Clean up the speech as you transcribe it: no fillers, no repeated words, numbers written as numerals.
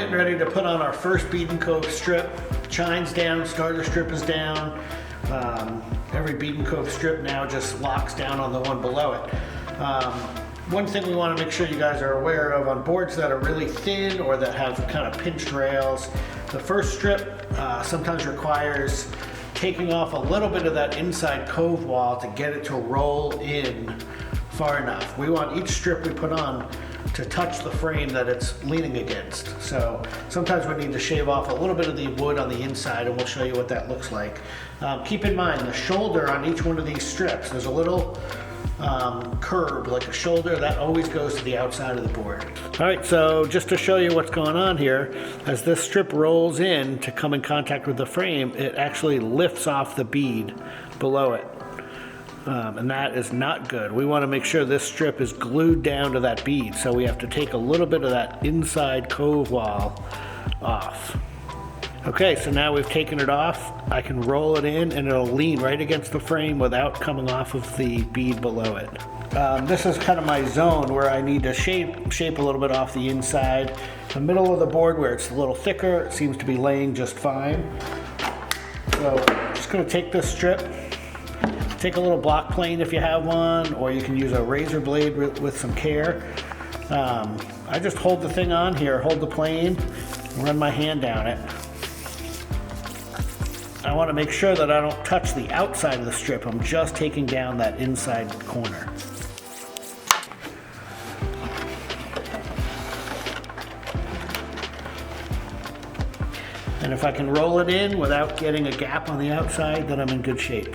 getting ready to put on our first Bead Cove strip. Chine's down, starter strip is down. Every Bead Cove strip now just locks down on the one below it. One thing we want to make sure you guys are aware of on boards that are really thin or that have kind of pinched rails, the first strip sometimes requires taking off a little bit of that inside cove wall to get it to roll in far enough. We want each strip we put on to touch the frame that it's leaning against. So sometimes we need to shave off a little bit of the wood on the inside, and we'll show you what that looks like. Keep in mind the shoulder on each one of these strips, there's a little curb like a shoulder that always goes to the outside of the board. All right, so just to show you what's going on here, as this strip rolls in to come in contact with the frame, it actually lifts off the bead below it. And that is not good. We want to make sure this strip is glued down to that bead, so we have to take a little bit of that inside cove wall off. Okay, so now we've taken it off. I can roll it in and it'll lean right against the frame without coming off of the bead below it. This is kind of my zone where I need to shape a little bit off the inside. The middle of the board where it's a little thicker, it seems to be laying just fine. So I'm just going to take this strip. Take a little block plane if you have one, or you can use a razor blade with some care. I just hold the thing on here, hold the plane, and run my hand down it. I want to make sure that I don't touch the outside of the strip. I'm just taking down that inside corner. And if I can roll it in without getting a gap on the outside, then I'm in good shape.